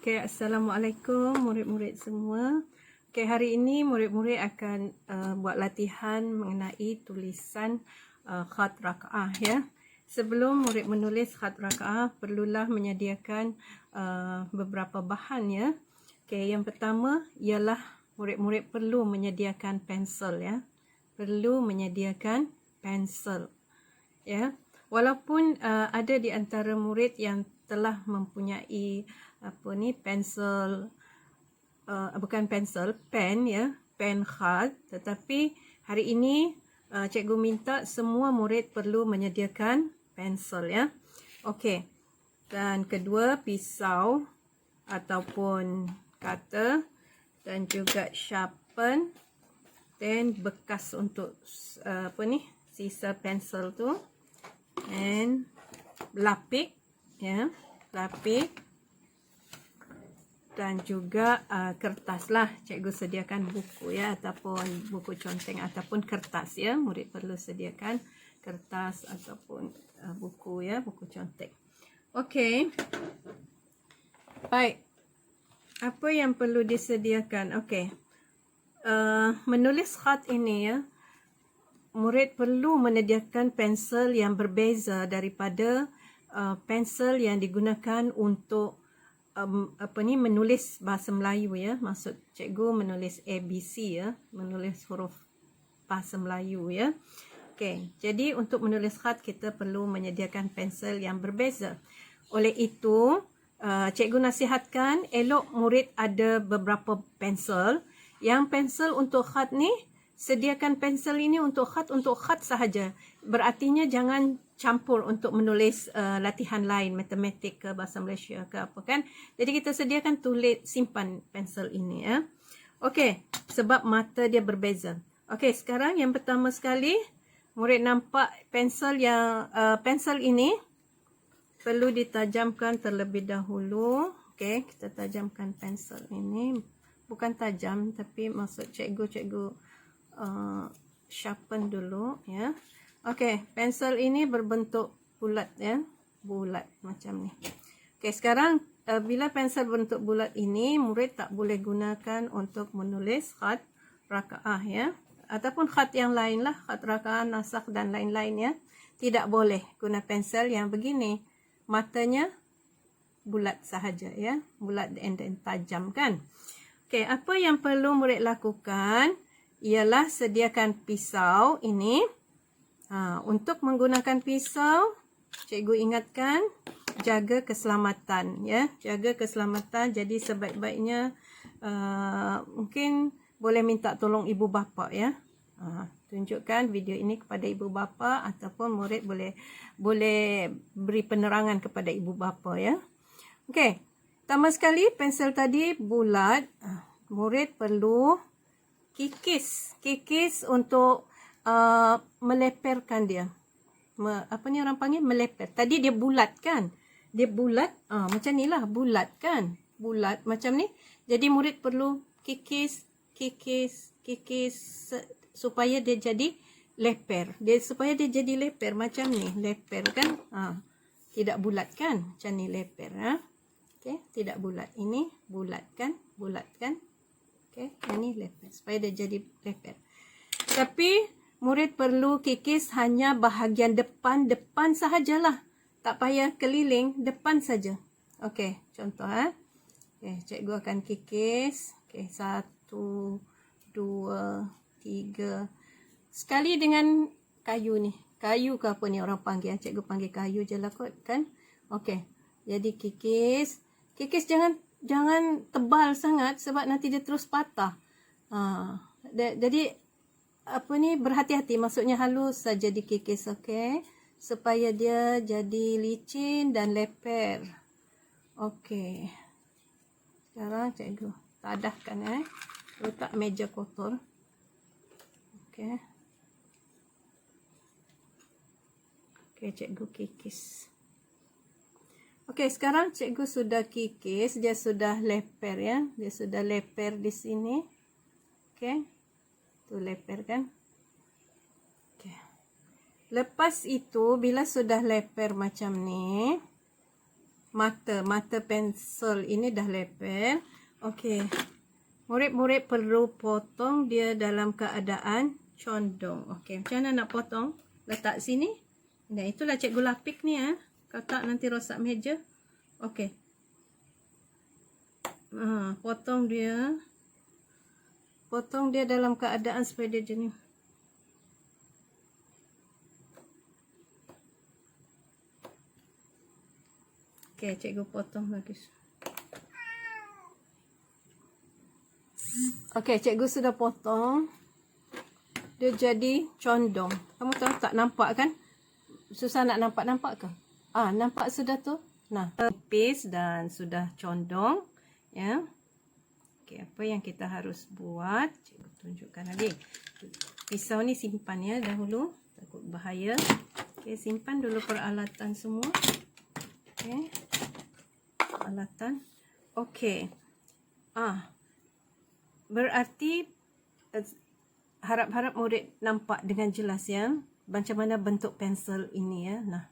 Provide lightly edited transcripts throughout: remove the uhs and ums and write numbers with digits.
Okay, Assalamualaikum murid-murid semua. Okay, hari ini murid-murid akan buat latihan mengenai tulisan khat raka'ah ya. Sebelum murid menulis khat raka'ah, perlulah menyediakan beberapa bahan ya. Okay, yang pertama ialah murid-murid perlu menyediakan pensel ya. Perlu menyediakan pensel ya. Walaupun ada di antara murid yang telah mempunyai pensel, bukan pensel, pen ya, pen khat, tetapi hari ini cikgu minta semua murid perlu menyediakan pensel ya. Okey. Dan kedua, pisau ataupun cutter dan juga sharpen dan bekas untuk sisa pensel tu, and lapik ya, lapik dan juga kertas lah. Cikgu sediakan buku ya, ataupun buku conteng ataupun kertas ya. Murid perlu sediakan kertas ataupun buku ya, buku conteng. Okey. Baik. Apa yang perlu disediakan? Okey. Menulis khat ini ya, murid perlu menyediakan pensel yang berbeza daripada pensel yang digunakan untuk menulis bahasa Melayu ya. Maksud cikgu menulis ABC ya, menulis huruf bahasa Melayu ya. Okey, jadi untuk menulis khat kita perlu menyediakan pensel yang berbeza. Oleh itu, cikgu nasihatkan elok murid ada beberapa pensel. Yang pensel untuk khat ni, sediakan pensel ini untuk khat sahaja. Berartinya jangan campur untuk menulis latihan lain, matematik ke bahasa Malaysia ke apa kan. Jadi kita sediakan simpan pensel ini ya. Okey, sebab mata dia berbeza. Okey, sekarang yang pertama sekali murid nampak pensel ini perlu ditajamkan terlebih dahulu. Okey, kita tajamkan pensel ini. Bukan tajam tapi maksud cikgu sharpen dulu ya. Okey, pensel ini berbentuk bulat ya, bulat macam ni. Okey, sekarang bila pensel bentuk bulat ini, murid tak boleh gunakan untuk menulis khat raka'ah ya, ataupun khat yang lain lah, khat raka'ah, nasakh dan lain-lain ya. Tidak boleh guna pensel yang begini, matanya bulat sahaja ya, bulat dan tajam kan. Okey, apa yang perlu murid lakukan ialah sediakan pisau ini. Untuk menggunakan pisau, cikgu ingatkan jaga keselamatan ya, jaga keselamatan. Jadi sebaik-baiknya mungkin boleh minta tolong ibu bapa ya. Tunjukkan video ini kepada ibu bapa ataupun murid boleh beri penerangan kepada ibu bapa ya. Okey. Pertama sekali pensel tadi bulat, murid perlu kikis untuk meleperkan dia. Apa ni orang panggil? Meleper. Tadi dia bulat kan? Dia bulat, macam ni lah, bulat kan? Bulat macam ni. Jadi murid perlu kikis supaya dia jadi leper. Supaya dia jadi leper macam ni, leper kan? Tidak bulat kan? Macam ni leper ha? Okey, tidak bulat. Ini bulat kan? Bulat kan? Okey, ini leper. Supaya dia jadi leper. Tapi murid perlu kikis hanya bahagian depan sahajalah. Tak payah keliling, depan saja. Okey, contoh Okey, cikgu akan kikis. Okey, 1, 2, 3. Sekali dengan kayu ni. Kayu ke apa ni orang panggil? Cikgu panggil kayu je lah kot kan. Okey. Jadi kikis. Kikis jangan tebal sangat sebab nanti dia terus patah. Jadi berhati-hati, maksudnya halus saja dikikis, okey, supaya dia jadi licin dan leper. Okey. Sekarang cikgu tadahkan letak meja kotor. Okey. Okey, cikgu kikis. Okey, sekarang cikgu sudah kikis, dia sudah leper ya. Dia sudah leper di sini. Okey. Tu leper kan? Okey. Lepas itu bila sudah leper macam ni, mata pensel ini dah leper. Okey. Murid-murid perlu potong dia dalam keadaan condong. Okey, macam mana nak potong? Letak sini. Nah, itulah cikgu lapik ni Kau tak nanti rosak meja. Okey. Potong dia. Potong dia dalam keadaan supaya dia jenis. Okey, cikgu potong lagi. Okey, cikgu sudah potong. Dia jadi condong. Kamu tahu tak, nampak kan? Susah nak nampak ke? Nampak sudah tu? Nah, tipis dan sudah condong. Ya. Okey, apa yang kita harus buat? Cikgu tunjukkan lagi. Pisau ni simpan ya dahulu. Takut bahaya. Okey, simpan dulu peralatan semua. Okey. Peralatan. Okey. Berarti harap-harap murid nampak dengan jelas ya. Macam mana bentuk pensel ini ya. Nah.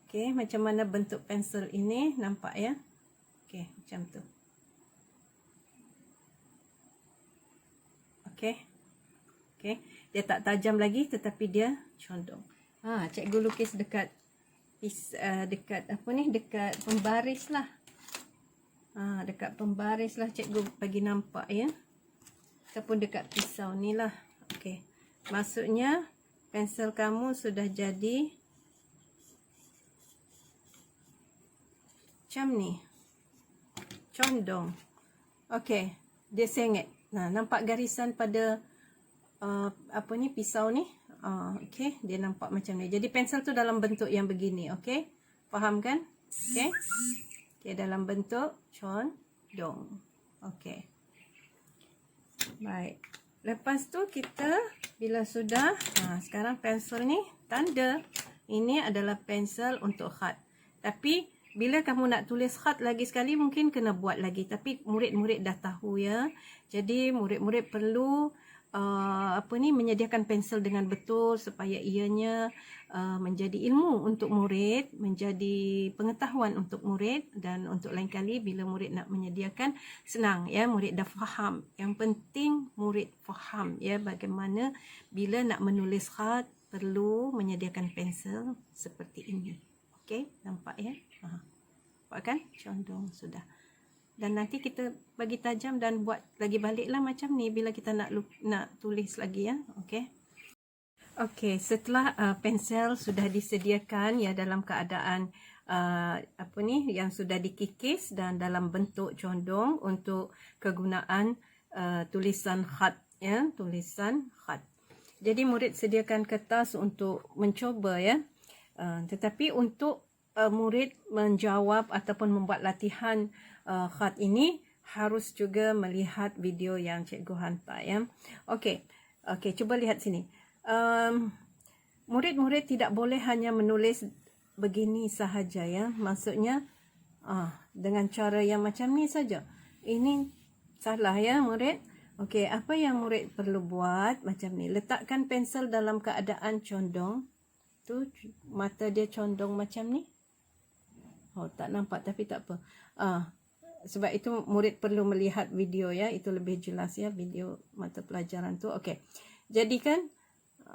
Okey, macam mana bentuk pensel ini, nampak ya? Okey, macam tu. Okey. Okey, dia tak tajam lagi tetapi dia condong. Cikgu lukis dekat dekat pembaris lah. Dekat pembaris lah cikgu bagi nampak ya. Ataupun dekat pisau ni lah. Okey. Maksudnya pensel kamu sudah jadi macam ni. Condong. Okey, dia sengit. Nah, nampak garisan pada pisau ni? Okey, dia nampak macam ni. Jadi pensel tu dalam bentuk yang begini, okey? Faham kan? Okey. Okey, dalam bentuk condong. Okey. Baik. Lepas tu kita bila sudah, sekarang pensel ni tanda. Ini adalah pensel untuk khat. Tapi bila kamu nak tulis khat lagi sekali, mungkin kena buat lagi. Tapi murid-murid dah tahu ya. Jadi murid-murid perlu menyediakan pensel dengan betul supaya ianya menjadi ilmu untuk murid, menjadi pengetahuan untuk murid, dan untuk lain kali bila murid nak menyediakan, senang ya, murid dah faham. Yang penting murid faham ya bagaimana bila nak menulis khat perlu menyediakan pensel seperti ini. Okey, nampak ya? Nampak kan? Condong sudah. Dan nanti kita bagi tajam dan buat lagi baliklah macam ni bila kita nak tulis lagi ya. Okey. Okey, setelah pensel sudah disediakan ya dalam keadaan yang sudah dikikis dan dalam bentuk condong untuk kegunaan tulisan khat ya, tulisan khat. Jadi murid sediakan kertas untuk mencuba ya. Tetapi untuk murid menjawab ataupun membuat latihan khat ini harus juga melihat video yang cikgu hantar ya. Okey. Okey, cuba lihat sini. Murid-murid tidak boleh hanya menulis begini sahaja ya. Maksudnya dengan cara yang macam ni saja. Ini salah ya murid. Okey, apa yang murid perlu buat macam ni. Letakkan pensel dalam keadaan condong. Tu mata dia condong macam ni. Tak nampak tapi tak apa. Sebab itu murid perlu melihat video ya. Itu lebih jelas ya video mata pelajaran tu. Okey. Jadi kan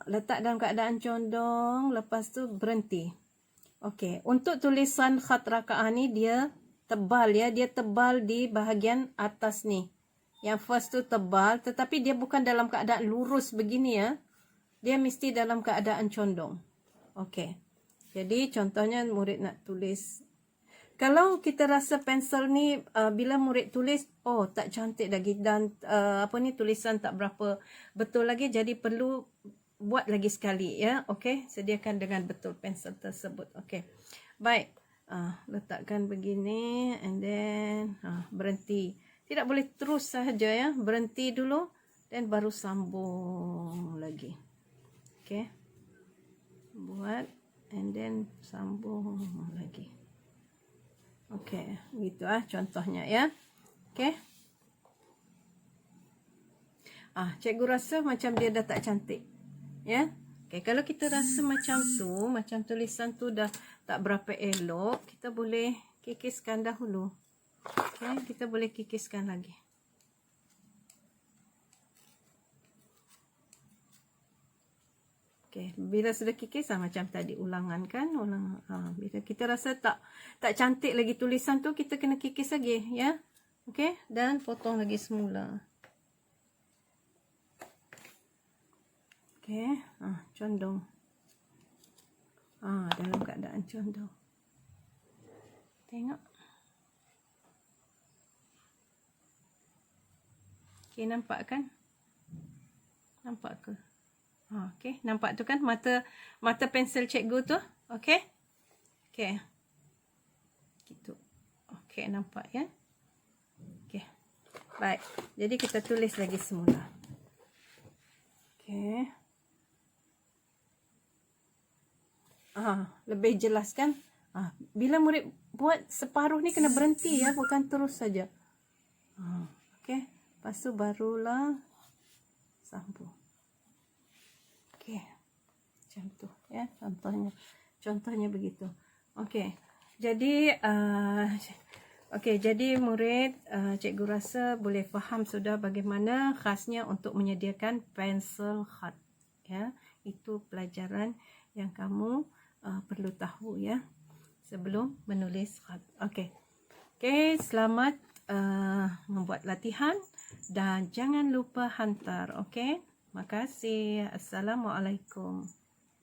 letak dalam keadaan condong, lepas tu berhenti. Okey. Untuk tulisan khat rakaah ni dia tebal ya. Dia tebal di bahagian atas ni. Yang first tu tebal tetapi dia bukan dalam keadaan lurus begini ya. Dia mesti dalam keadaan condong. Okey. Jadi contohnya murid nak tulis. Kalau kita rasa pensel ni bila murid tulis tak cantik lagi dan tulisan tak berapa betul lagi, jadi perlu buat lagi sekali ya. Okey, sediakan dengan betul pensel tersebut. Okey. Baik. Letakkan begini and then berhenti. Tidak boleh terus sahaja ya. Berhenti dulu dan baru sambung lagi. Okey. Buat and then sambung lagi. Okey, gitu contohnya ya. Okey. Cikgu rasa macam dia dah tak cantik. Ya. Okey, kalau kita rasa macam tu, macam tulisan tu dah tak berapa elok, kita boleh kikiskan dahulu. Okay, kita boleh kikiskan lagi. Okay, bila sudah kikis macam tadi ulangan kan, bila kita rasa tak cantik lagi tulisan tu, kita kena kikis lagi ya. Okay, dan potong lagi semula. Okay, condong. Dalam keadaan condong. Tengok. Okay, nampak kan? Nampak ke? Okay, nampak tu kan mata pensel cikgu tu? Okay? Okay. Gitu. Okay, nampak ya? Okay. Baik. Jadi kita tulis lagi semula. Okay. Lebih jelas kan? Bila murid buat separuh ni kena berhenti ya, bukan terus saja. Okay. Lepas tu barulah sambung. Okay. Macam tu ya, contohnya begitu. Okay. Jadi jadi murid, cikgu rasa boleh faham sudah bagaimana khasnya untuk menyediakan pensel khat ya. Itu pelajaran yang kamu perlu tahu ya sebelum menulis khat. Okay, selamat membuat latihan dan jangan lupa hantar. Okay, makasih. Assalamualaikum.